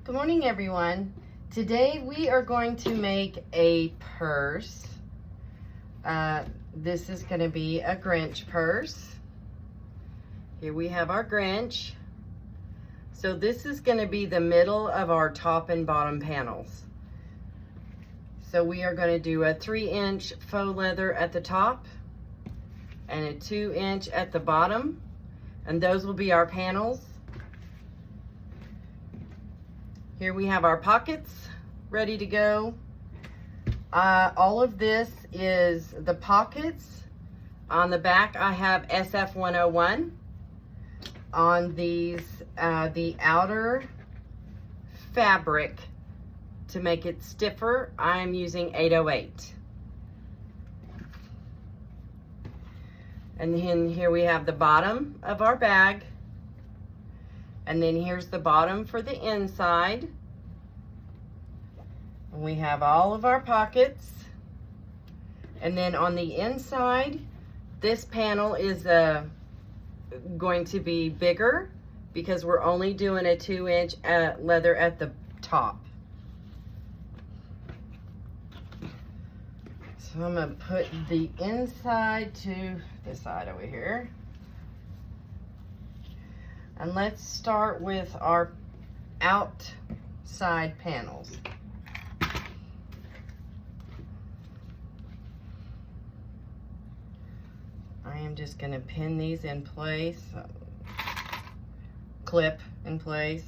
Good morning, everyone. Today we are going to make a purse. This is going to be a Grinch purse. Here we have our Grinch. So this is going to be the middle of our top and bottom panels. So we are going to do a 3-inch faux leather at the top and a 2-inch at the bottom, and those will be our panels. Here we have our pockets ready to go. All of this is the pockets. On the back I have SF101. On these, the outer fabric, to make it stiffer, I'm using 808. And then here we have the bottom of our bag. And then here's the bottom for the inside. And we have all of our pockets. And then on the inside, this panel is going to be bigger because we're only doing a 2-inch leather at the top. So I'm gonna put the inside to this side over here. And let's start with our outside panels. I am just going to pin these in place, clip in place.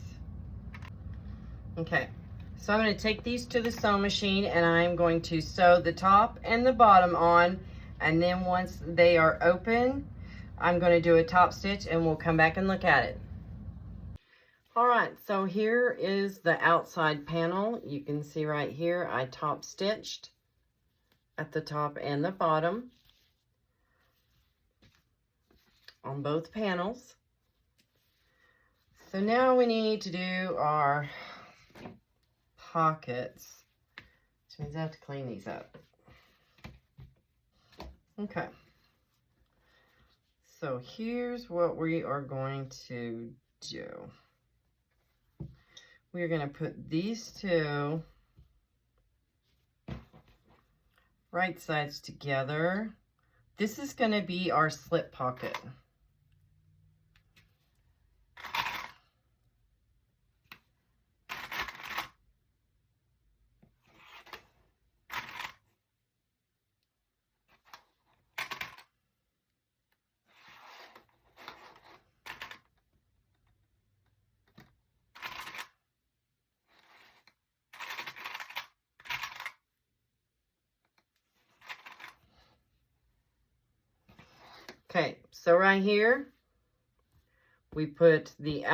Okay, so I'm going to take these to the sewing machine and I'm going to sew the top and the bottom on, and then once they are open, I'm going to do a top stitch and we'll come back and look at it. All right, so here is the outside panel. You can see right here, I top stitched at the top and the bottom on both panels. So now we need to do our pockets, which means I have to clean these up. Okay. So here's what we are going to do. We're going to put these two right sides together. This is going to be our slip pocket. Okay, so right here, we put the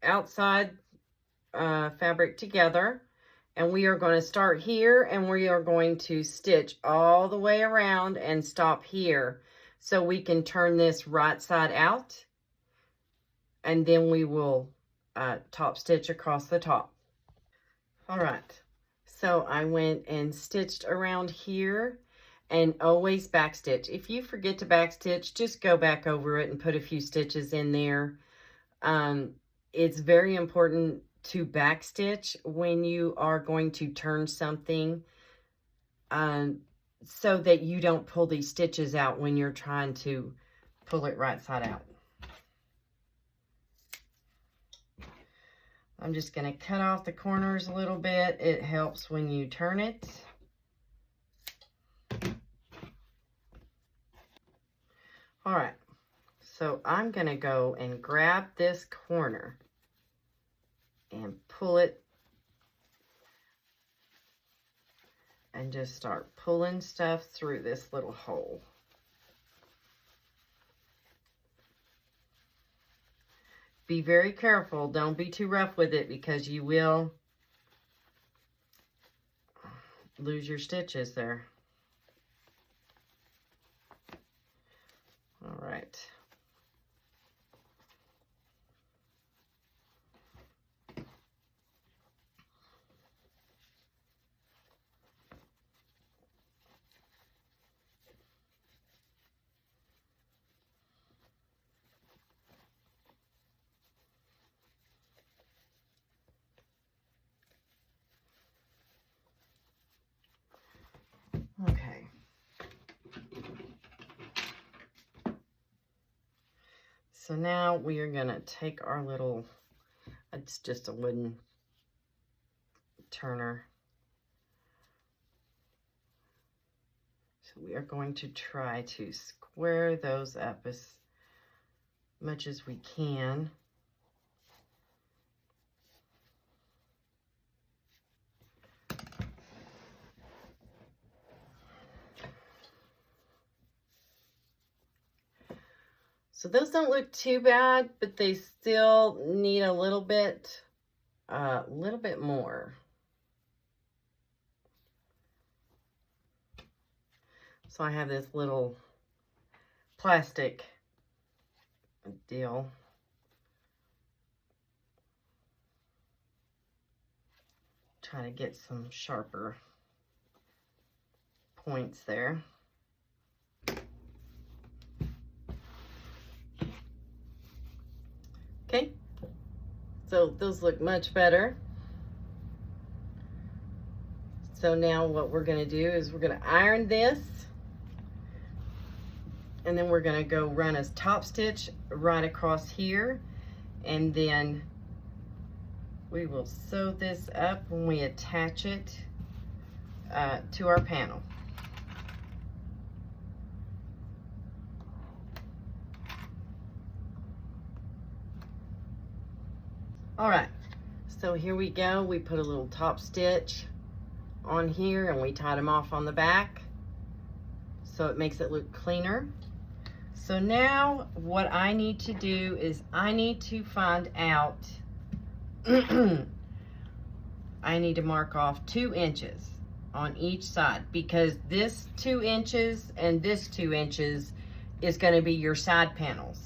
outside fabric together, and we are going to start here, and we are going to stitch all the way around and stop here, so we can turn this right side out, and then we will top stitch across the top. All right, so I went and stitched around here. And always backstitch. If you forget to backstitch, just go back over it and put a few stitches in there. It's very important to backstitch when you are going to turn something, so that you don't pull these stitches out when you're trying to pull it right side out. I'm just going to cut off the corners a little bit. It helps when you turn it. All right, so I'm going to go and grab this corner and pull it and just start pulling stuff through this little hole. Be very careful. Don't be too rough with it because you will lose your stitches there. All right. So now we are going to take our little, it's just a wooden turner. So we are going to try to square those up as much as we can. So those don't look too bad, but they still need a little bit more. So I have this little plastic deal. Trying to get some sharper points there. Okay, so those look much better. So now what we're going to do is we're going to iron this, and then we're going to go run a top stitch right across here, and then we will sew this up when we attach it to our panel. All right, so here we go. We put a little top stitch on here and we tied them off on the back so it makes it look cleaner. So now what I need to do is I need to find out I need to mark off 2 inches on each side, because this 2 inches and this 2 inches is going to be your side panels.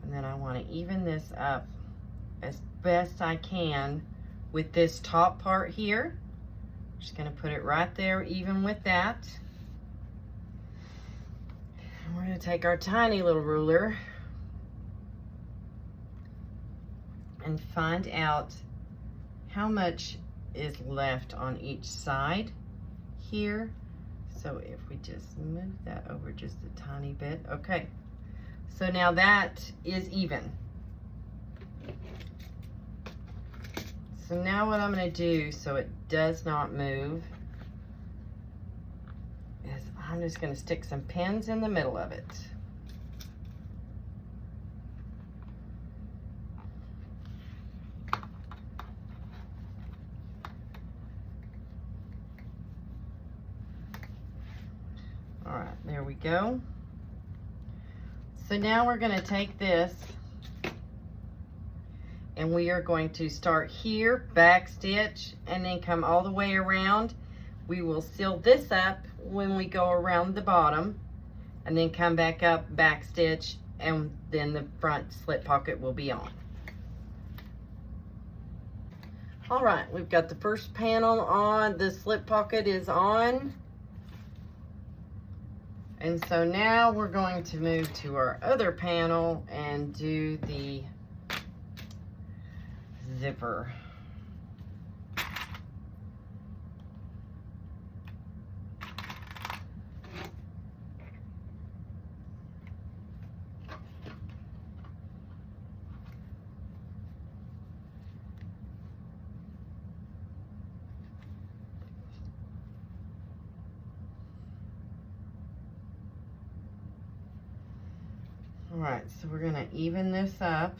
And then I want to even this up as best I can with this top part here. Just going to put it right there even with that. And we're going to take our tiny little ruler and find out how much is left on each side here. So if we just move that over just a tiny bit. Okay, so now that is even. So now what I'm going to do so it does not move is I'm just going to stick some pins in the middle of it. All right, there we go. So now we're going to take this and we are going to start here, back stitch, and then come all the way around. We will seal this up when we go around the bottom, and then come back up, back stitch, and then the front slip pocket will be on. All right, we've got the first panel on, the slip pocket is on. And so now we're going to move to our other panel and do the zipper. All right, so we're going to even this up.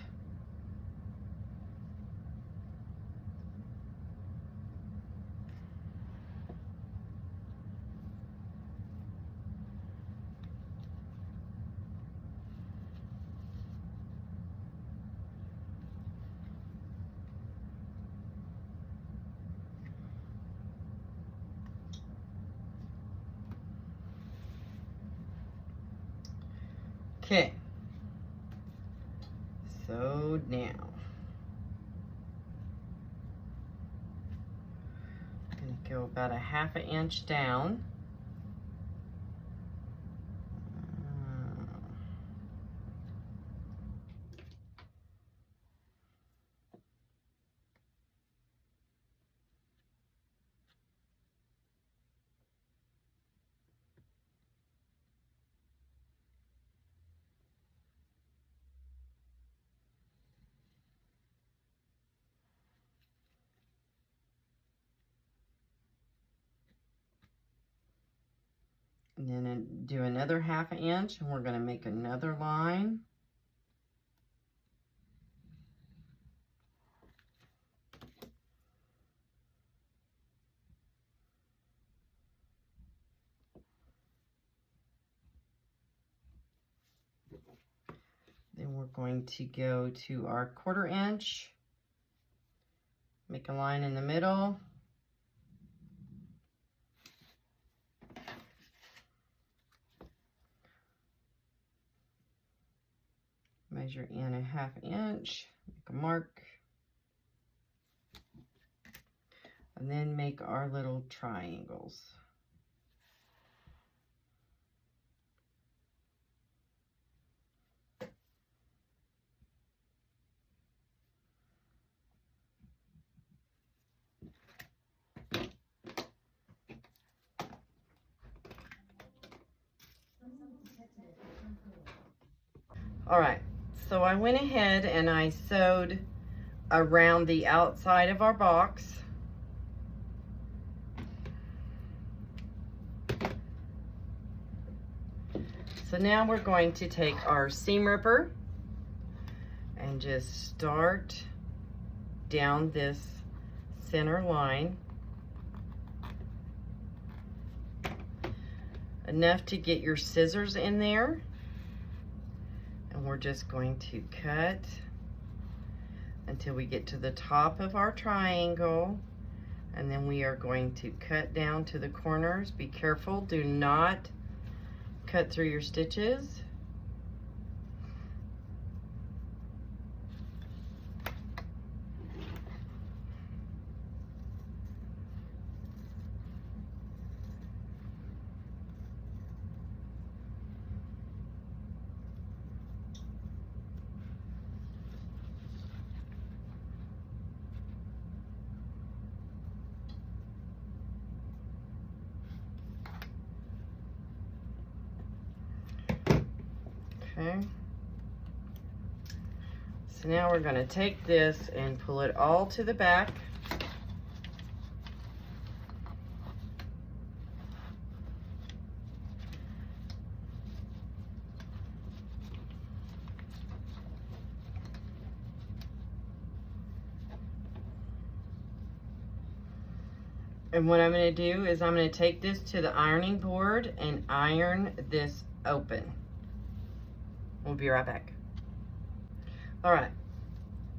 Okay. So now, I'm going to go about a ½ inch down. And then do another 1/2 inch, and we're going to make another line. Then we're going to go to our 1/4 inch, make a line in the middle. Measure in a 1/2 inch, make a mark, and then make our little triangles. All right, so I went ahead and I sewed around the outside of our box. So now we're going to take our seam ripper and just start down this center line, enough to get your scissors in there. And we're just going to cut until we get to the top of our triangle, and then we are going to cut down to the corners. Be careful, do not cut through your stitches. Okay, so now we're going to take this and pull it all to the back. And what I'm going to do is I'm going to take this to the ironing board and iron this open. We'll be right back. All right,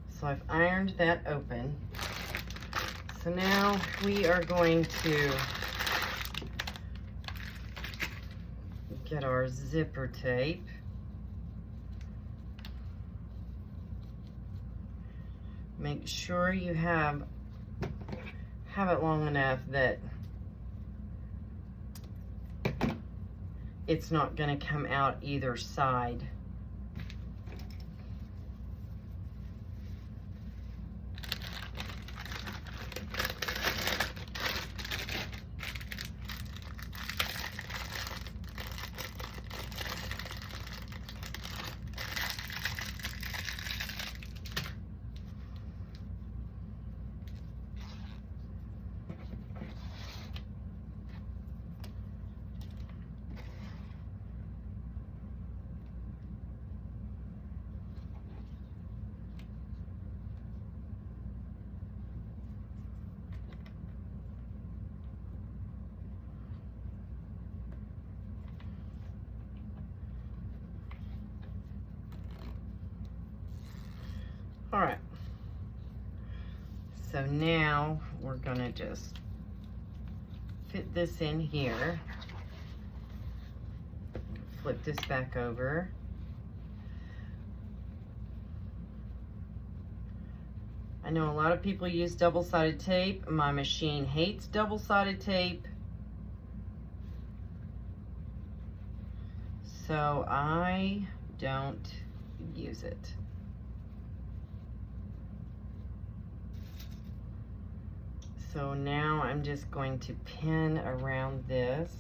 so I've ironed that open. So now we are going to get our zipper tape. Make sure you have it long enough that it's not going to come out either side. All right, so now we're gonna just fit this in here, flip this back over. I know a lot of people use double-sided tape. My machine hates double-sided tape, so I don't use it. So now I'm just going to pin around this.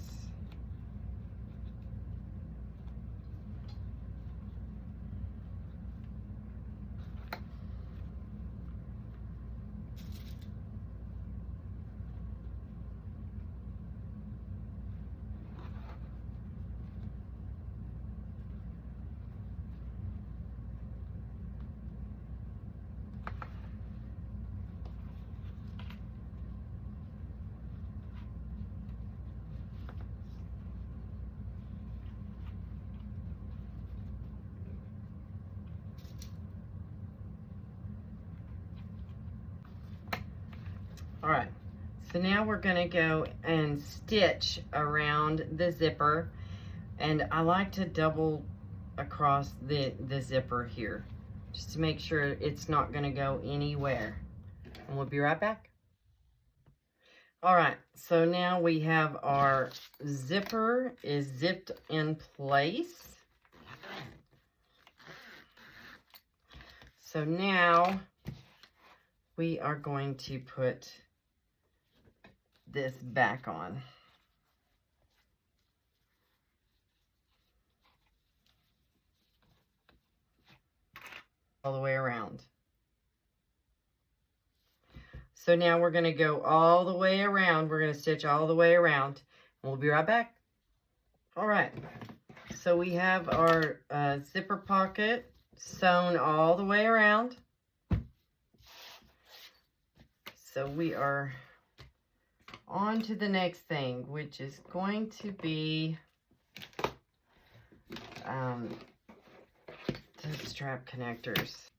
All right, so now we're gonna go and stitch around the zipper, and I like to double across the zipper here, just to make sure it's not gonna go anywhere. And we'll be right back. All right, so now we have our zipper is zipped in place. So now we are going to put this back on. All the way around. So now we're going to go all the way around. We're going to stitch all the way around. And we'll be right back. All right. So we have our zipper pocket sewn all the way around. So we are on to the next thing, which is going to be the strap connectors.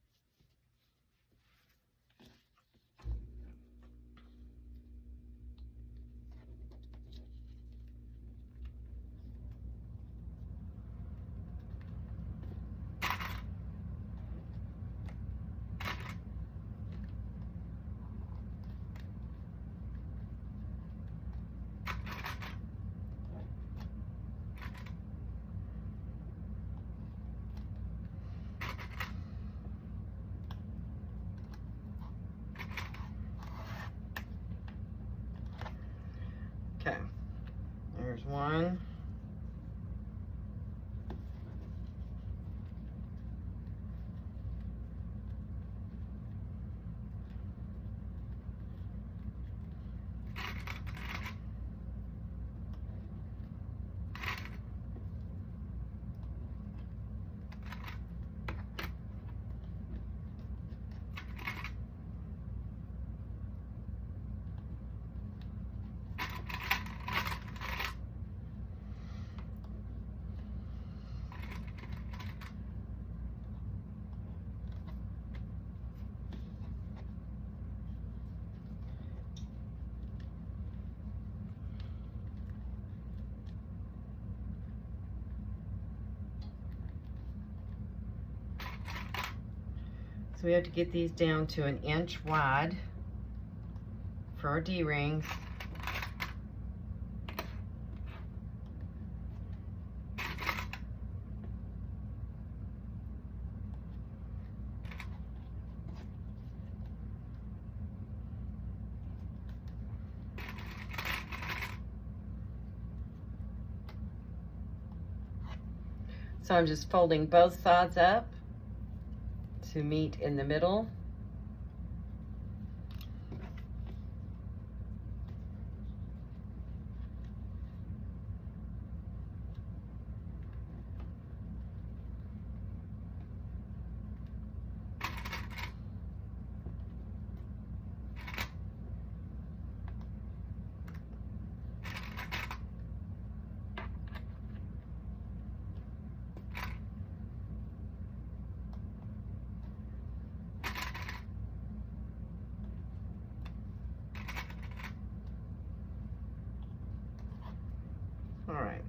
Okay, there's one. So we have to get these down to 1 inch wide for our D-rings. So I'm just folding both sides up to meet in the middle. All right.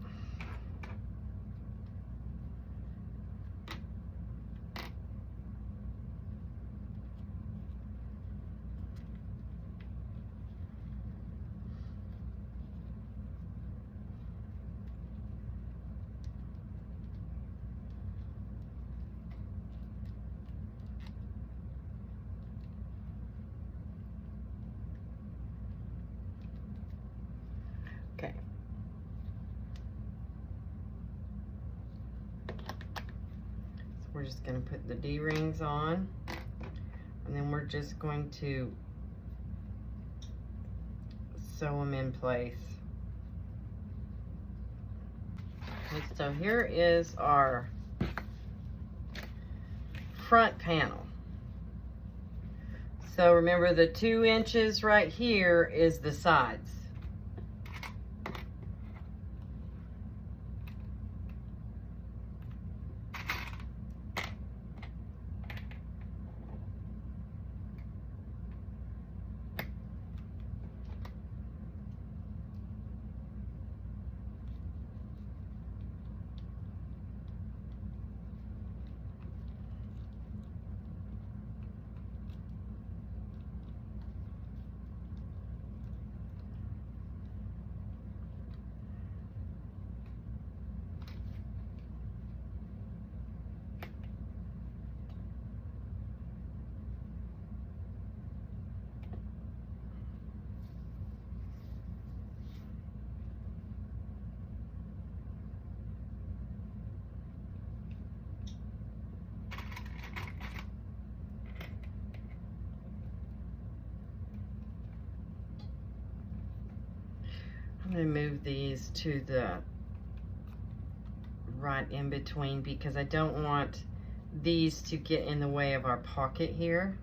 Okay. So we're just going to put the D-rings on, and then we're just going to sew them in place. Okay, so here is our front panel. So remember, the 2 inches right here is the sides. going to move these to the right in between because I don't want these to get in the way of our pocket here.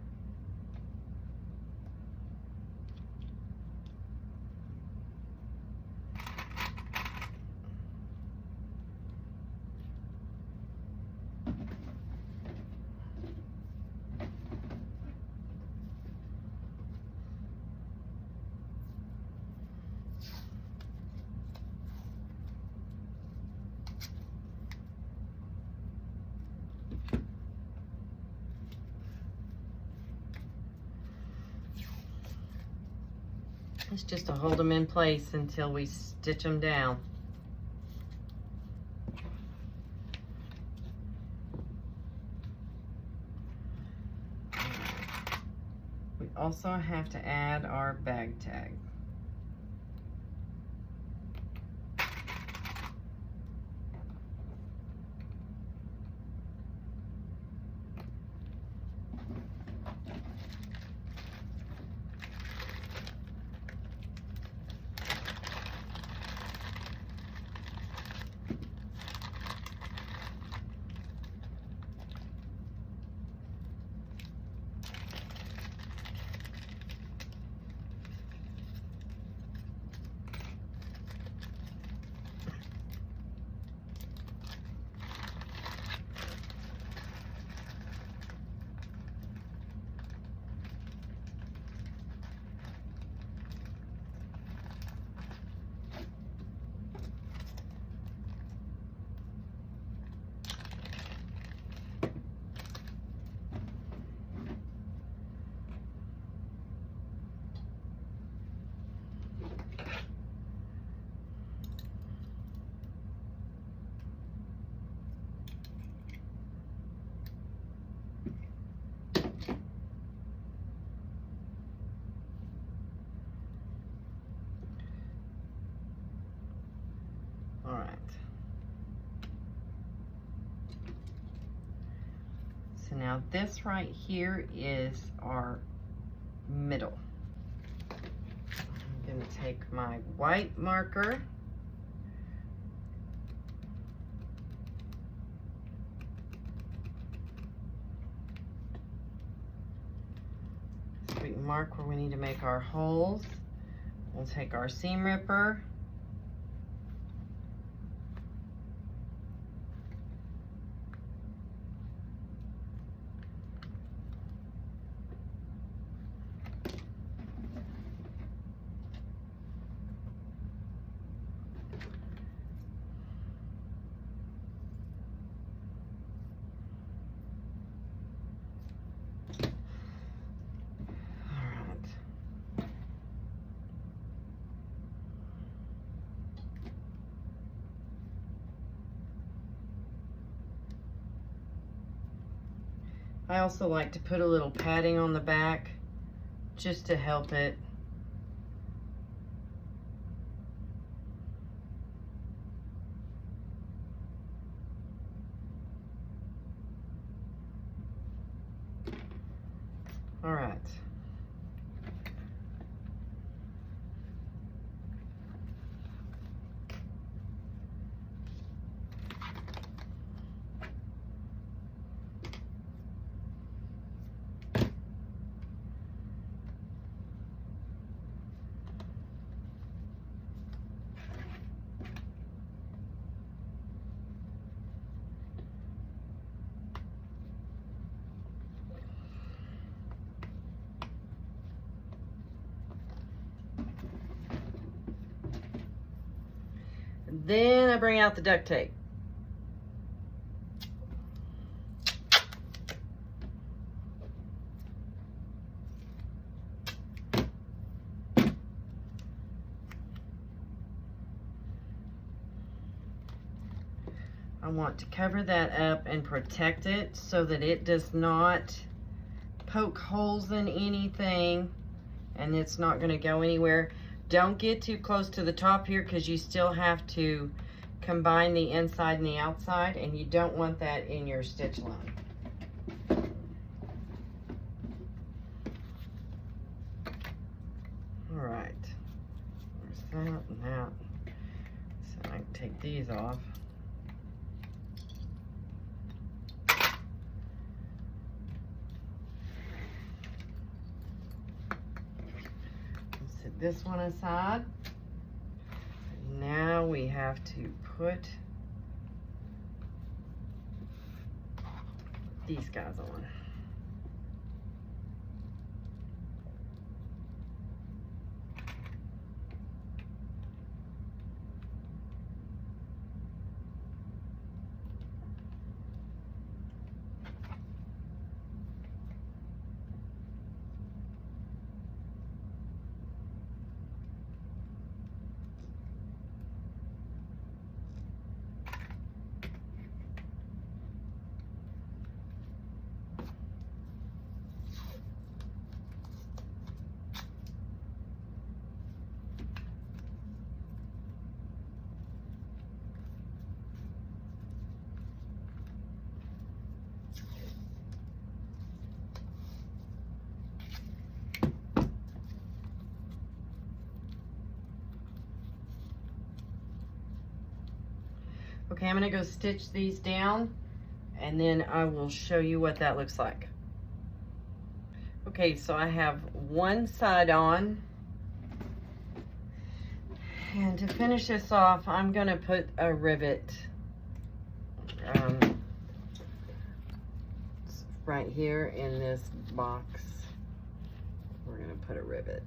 It's just to hold them in place until we stitch them down. We also have to add our bag tag. All right. So now this right here is our middle. I'm going to take my white marker so we can mark where we need to make our holes. We'll take our seam ripper. I also like to put a little padding on the back just to help it. All right. Then I bring out the duct tape. I want to cover that up and protect it so that it does not poke holes in anything and it's not going to go anywhere. Don't get too close to the top here because you still have to combine the inside and the outside, and you don't want that in your stitch line. All right, there's that and that. take these off. Set this one aside. Now we have to put these guys on. Okay, I'm gonna go stitch these down and then I will show you what that looks like. Okay, so I have one side on. And to finish this off, I'm gonna put a rivet right here in this box. We're gonna put a rivet.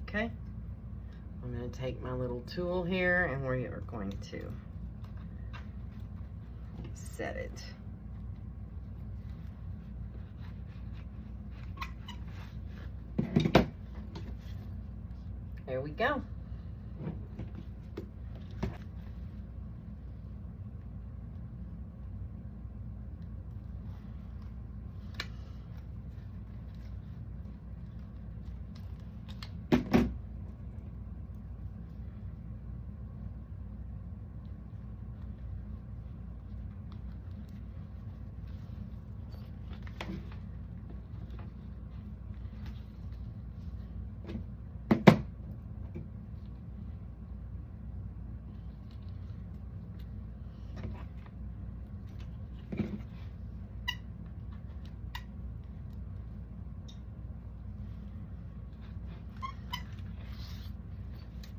Okay, I'm going to take my little tool here and we are going to set it. There we go.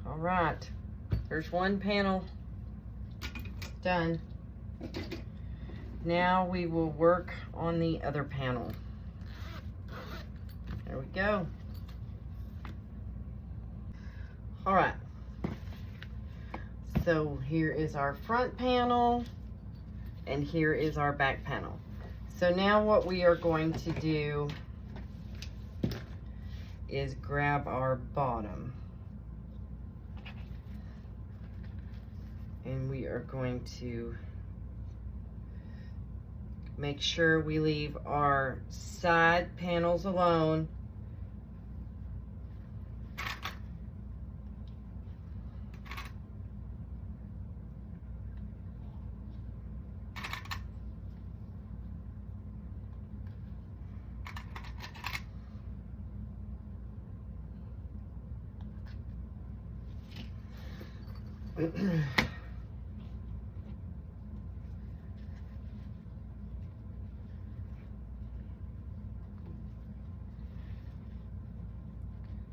All right, there's one panel done. Now we will work on the other panel. There we go. All right, so here is our front panel and here is our back panel. So now what we are going to do is grab our bottom. And we are going to make sure we leave our side panels alone.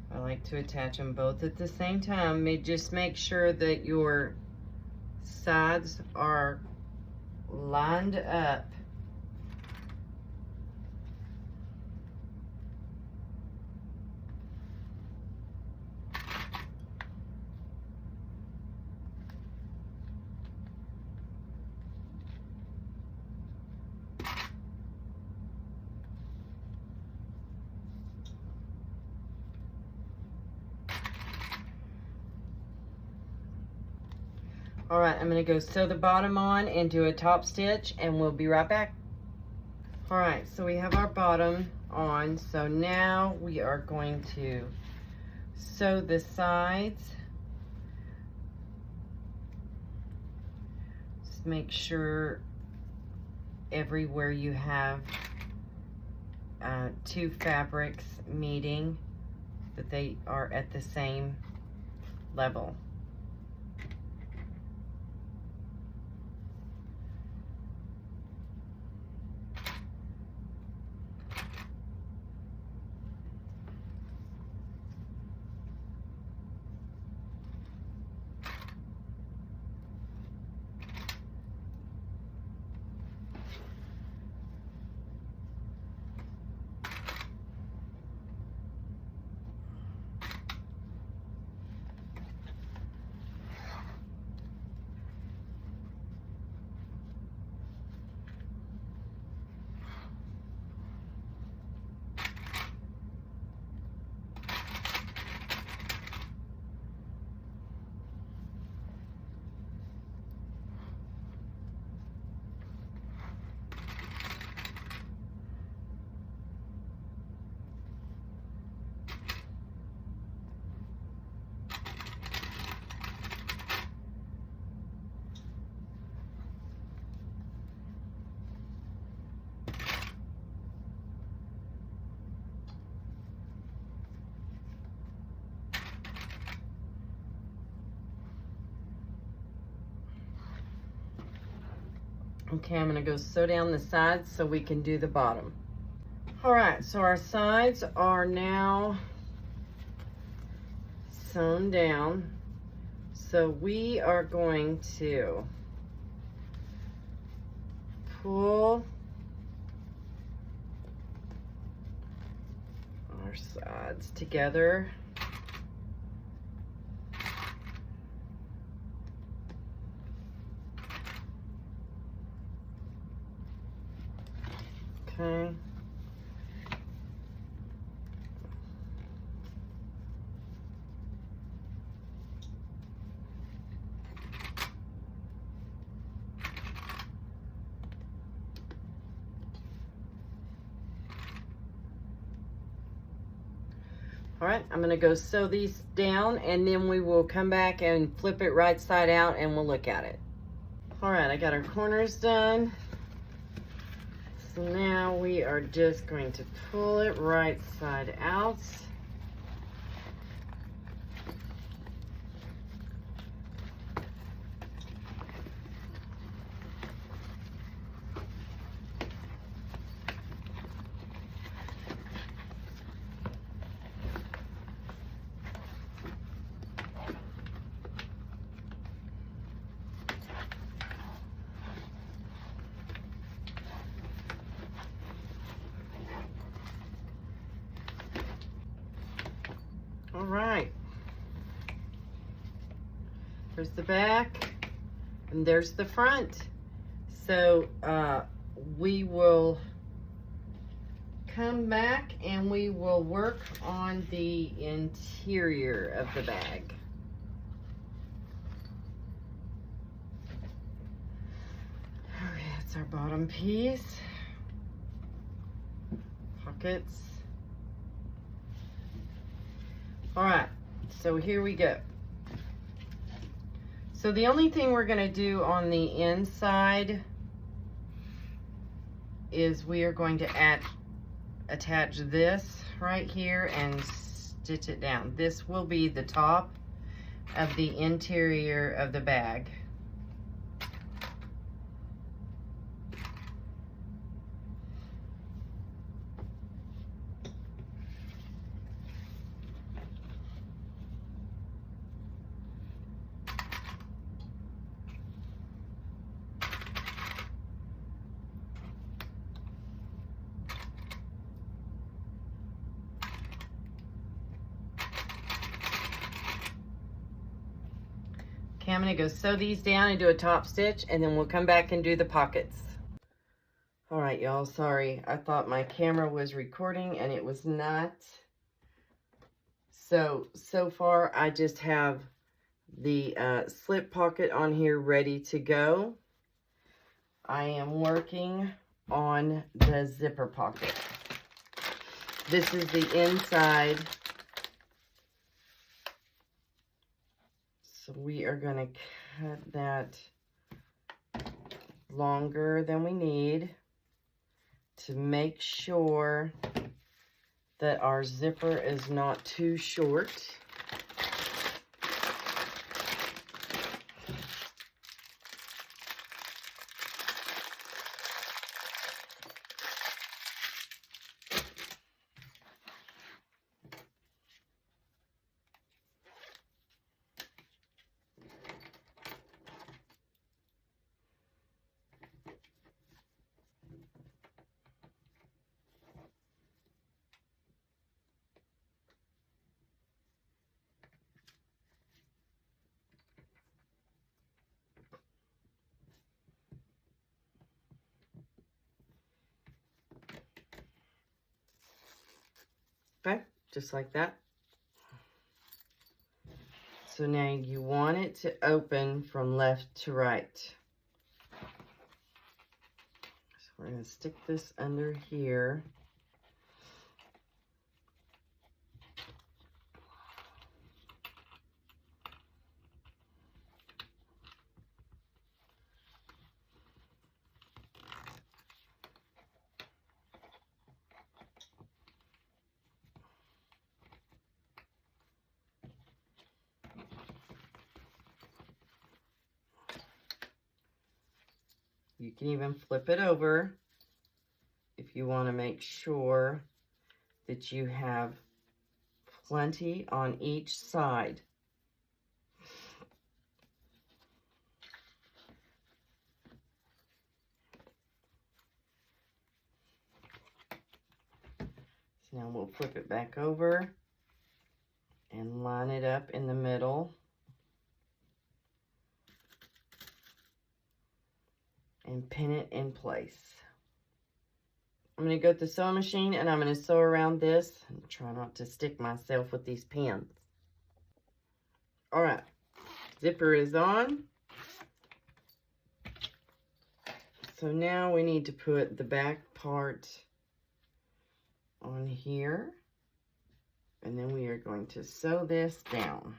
I like to attach them both at the same time. Just make sure that your sides are lined up All right, I'm gonna go sew the bottom on and do a top stitch, and we'll be right back. All right, so we have our bottom on. So now we are going to sew the sides. Just make sure everywhere you have two fabrics meeting, that they are at the same level. Okay, I'm gonna go sew down the sides so we can do the bottom. All right, so our sides are now sewn down. So we are going to pull our sides together. Okay. All right, I'm gonna go sew these down, and then we will come back and flip it right side out and we'll look at it. All right, I got our corners done. So now we are just going to pull it right side out. All right, there's the back and there's the front. So we will come back and we will work on the interior of the bag. Okay, that's our bottom piece. Pockets. All right, so here we go. So the only thing we're gonna do on the inside is we are going to attach this right here and stitch it down. This will be the top of the interior of the bag. Okay, I'm gonna go sew these down and do a top stitch, and then we'll come back and do the pockets. All right, y'all, sorry. I thought my camera was recording and it was not. So far I just have the slip pocket on here ready to go. I am working on the zipper pocket. This is the inside. So we are going to cut that longer than we need to make sure that our zipper is not too short. Okay, just like that. So now you want it to open from left to right. So we're going to stick this under here. You can even flip it over if you want to make sure that you have plenty on each side. So now we'll flip it back over and line it up in the middle. And pin it in place. I'm going to go to the sewing machine and I'm going to sew around this and try not to stick myself with these pins. All right, zipper is on. So now we need to put the back part on here, and then we are going to sew this down.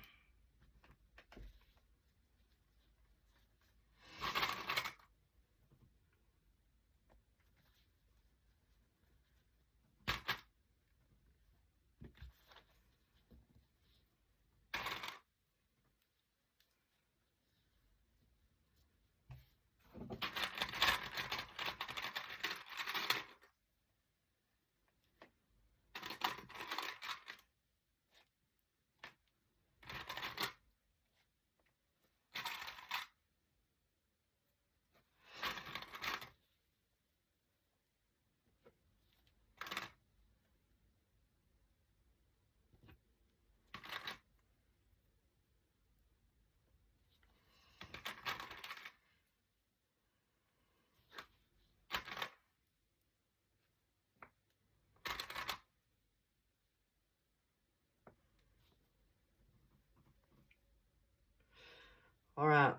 All right.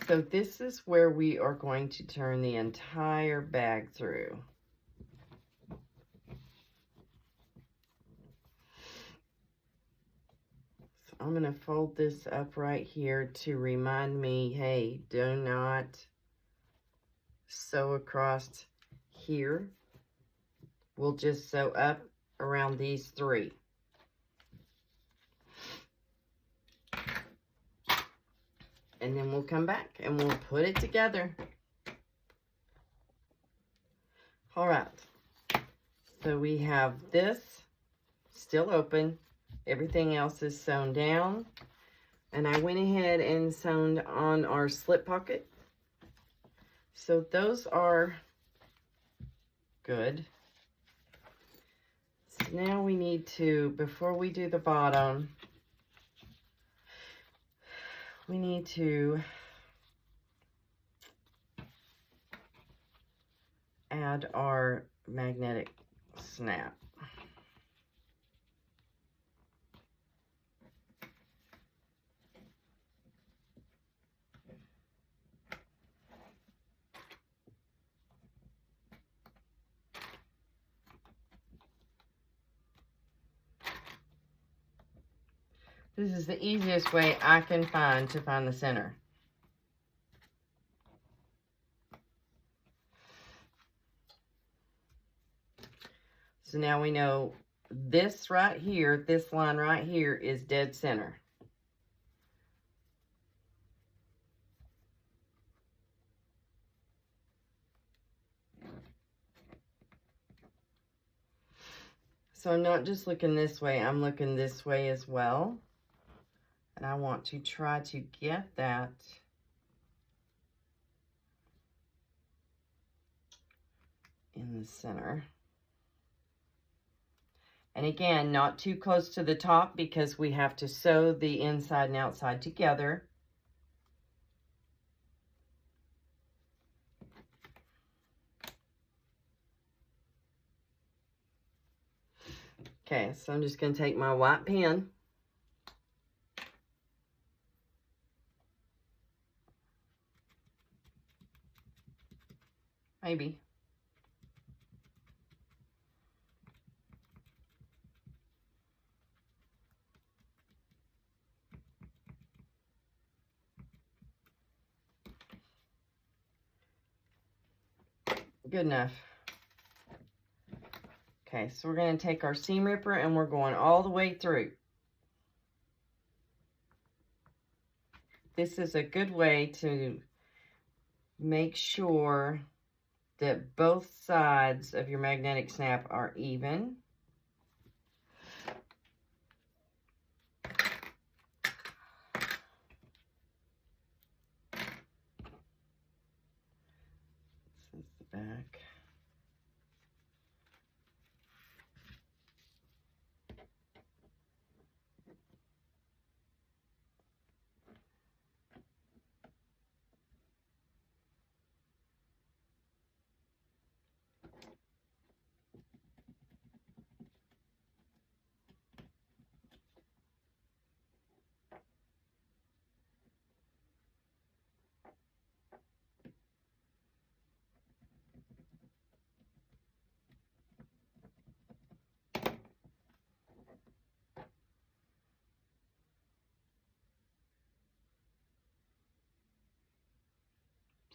So this is where we are going to turn the entire bag through. So I'm going to fold this up right here to remind me, hey, do not sew across here. We'll just sew up around these three. And then we'll come back and we'll put it together. All right. So we have this still open. Everything else is sewn down. And I went ahead and sewn on our slip pocket. So those are good. So now we need to, before we do the bottom, we need to add our magnetic snap. This is the easiest way I can find to find the center. So now we know this right here, this line right here is dead center. So I'm not just looking this way, I'm looking this way as well. And I want to try to get that in the center. And again, not too close to the top because we have to sew the inside and outside together. Okay, so I'm just going to take my white pen. Maybe. Good enough. Okay, so we're going to take our seam ripper and we're going all the way through. This is a good way to make sure that both sides of your magnetic snap are even. This is the back.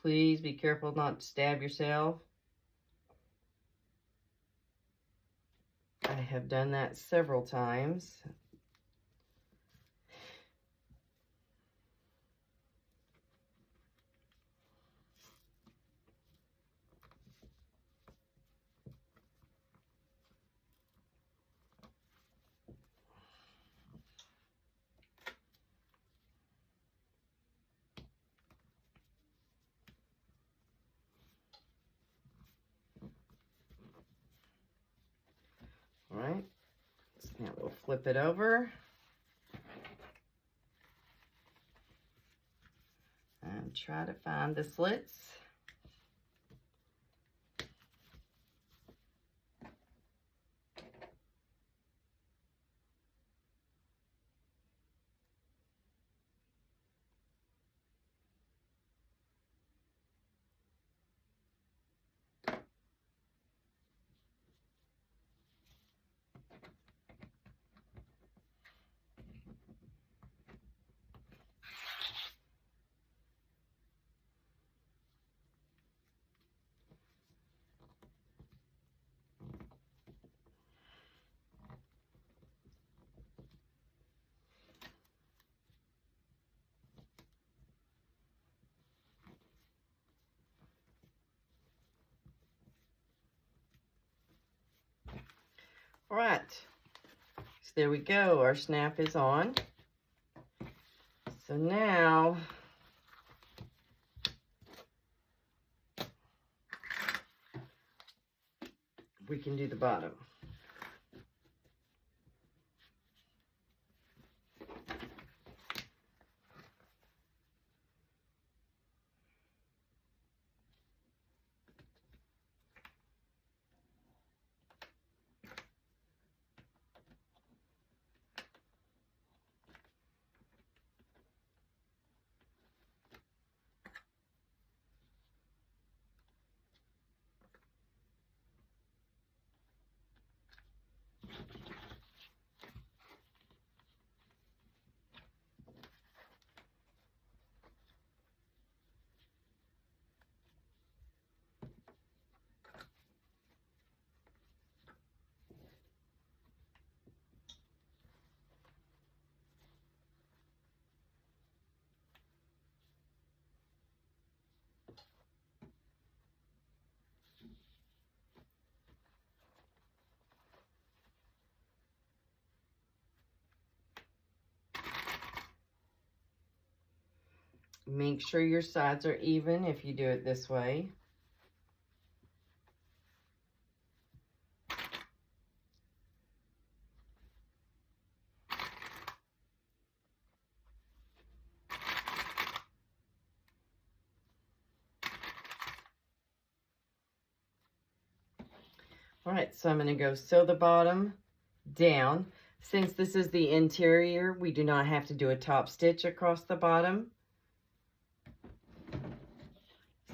Please be careful not to stab yourself. I have done that several times. All right, so now we'll flip it over and try to find the slits. All right, so there we go. Our snap is on. So now we can do the bottom. Make sure your sides are even if you do it this way. All right, so I'm going to go sew the bottom down. Since this is the interior, we do not have to do a top stitch across the bottom.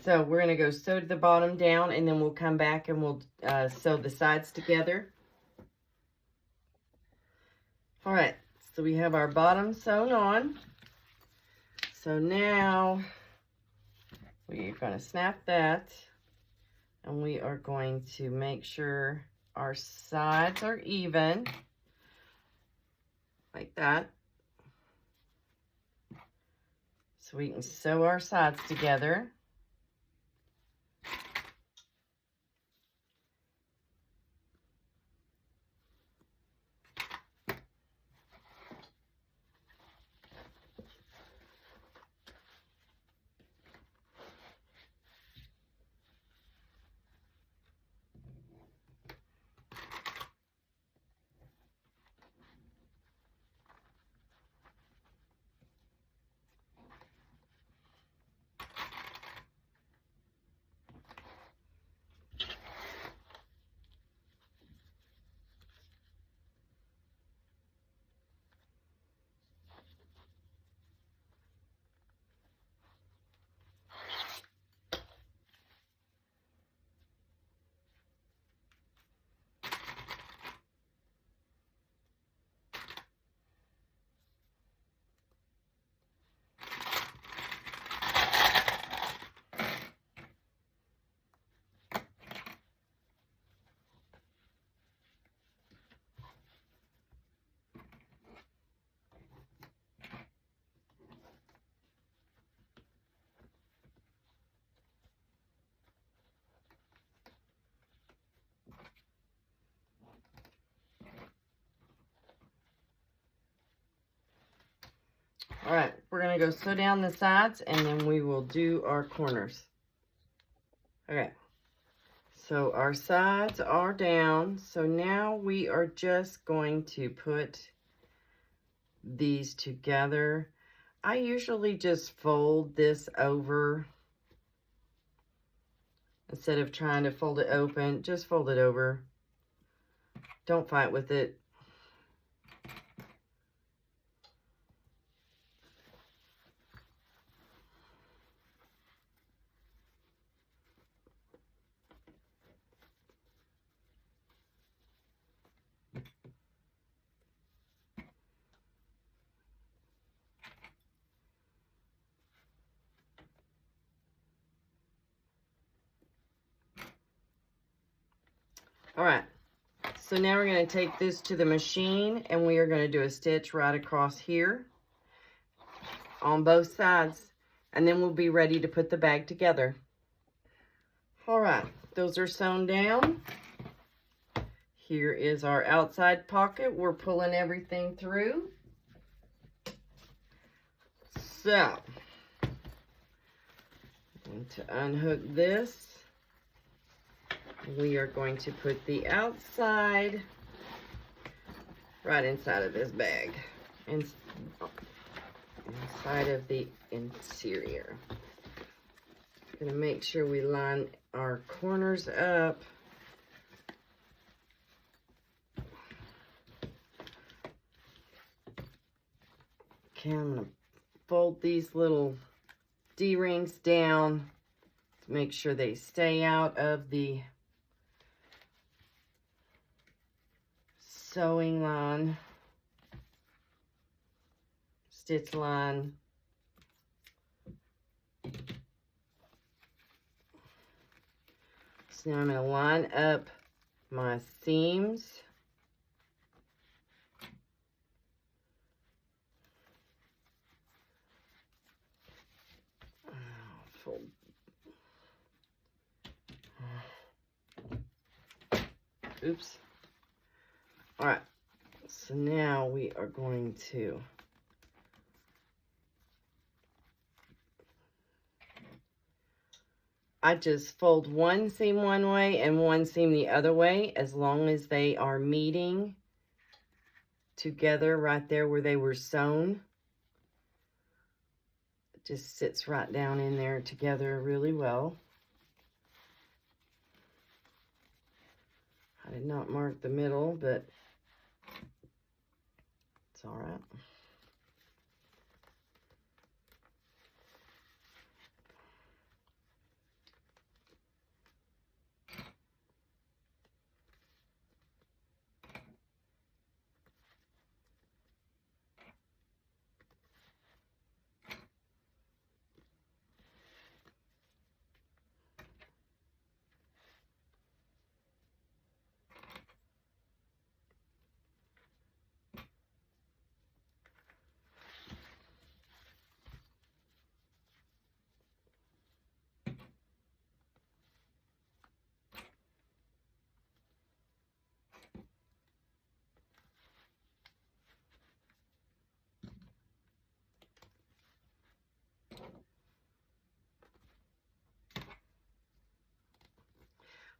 So we're going to go sew the bottom down, and then we'll come back and we'll sew the sides together. All right, so we have our bottom sewn on. So now we're going to snap that, and we are going to make sure our sides are even, like that. So we can sew our sides together. All right, we're going to go sew down the sides, and then we will do our corners. Okay, so our sides are down. So now we are just going to put these together. I usually just fold this over. Instead of trying to fold it open, just fold it over. Don't fight with it. All right, so now we're going to take this to the machine, and we are going to do a stitch right across here on both sides, and then we'll be ready to put the bag together. All right, those are sewn down. Here is our outside pocket. We're pulling everything through. So, I'm going to unhook this. We are going to put the outside right inside of this bag, inside of the interior. Going to make sure we line our corners up. Okay, I'm going to fold these little D-rings down to make sure they stay out of the sewing line, stitch line. So now I'm going to line up my seams. Fold. Oops. All right, so now we are going to I just fold one seam one way and one seam the other way, as long as they are meeting together right there where they were sewn. It just sits right down in there together really well. I did not mark the middle, but it's all right.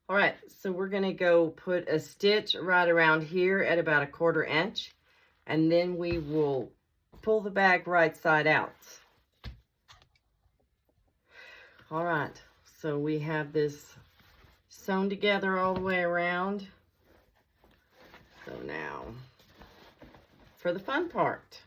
All right, so we're gonna go put a stitch right around here at about a 1/4 inch, and then we will pull the bag right side out. All right, so we have this sewn together all the way around. So now, for the fun part.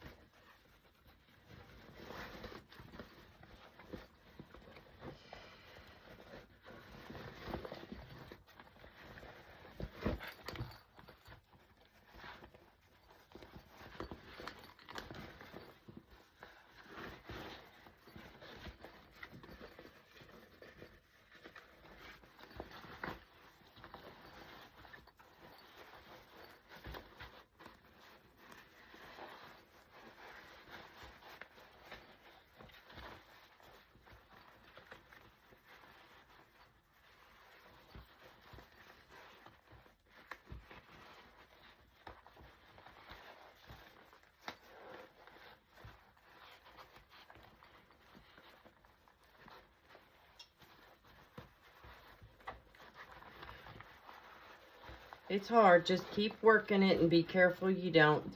It's hard, just keep working it and be careful you don't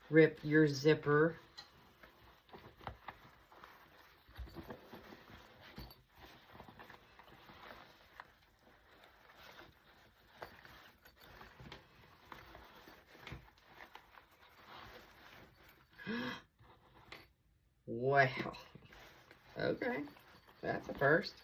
rip your zipper. Wow. Okay, that's a first.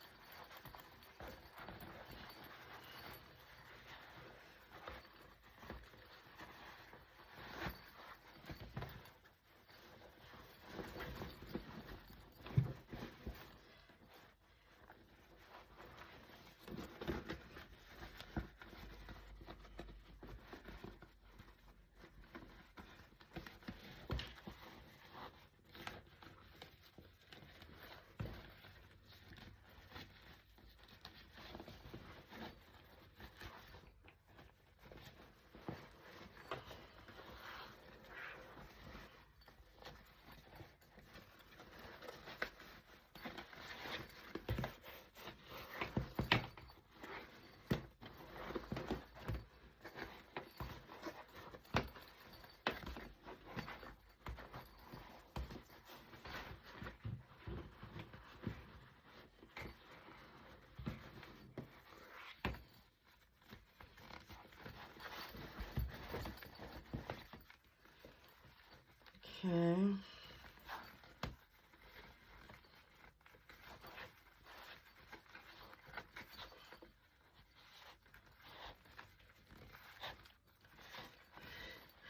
Okay.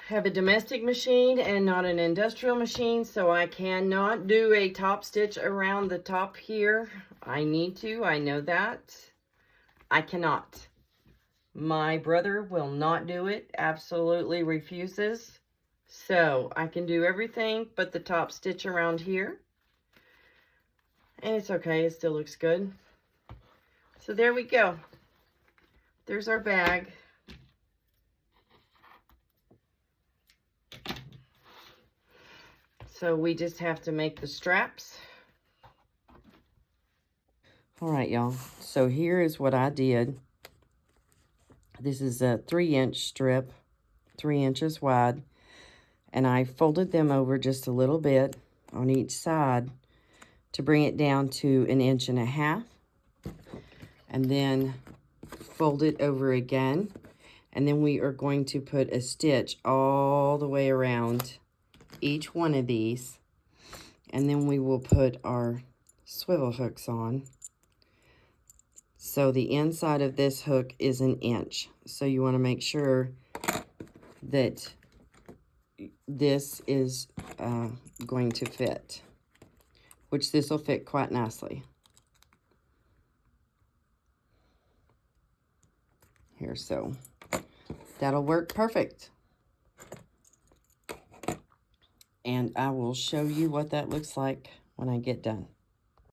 Have a domestic machine and not an industrial machine, so I cannot do a top stitch around the top here. I need to, I know that. I cannot. My brother will not do it, absolutely refuses. So I can do everything but the top stitch around here. And it's okay, it still looks good. So there we go. There's our bag. So we just have to make the straps. All right, y'all. So here is what I did. This is a 3-inch strip, 3 inches wide. And I folded them over just a little bit on each side to bring it down to 1.5 inches. And then fold it over again. And then we are going to put a stitch all the way around each one of these. And then we will put our swivel hooks on. So the inside of this hook is 1 inch. So you want to make sure that this is going to fit, which this will fit quite nicely. Here, so that'll work perfect. And I will show you what that looks like when I get done.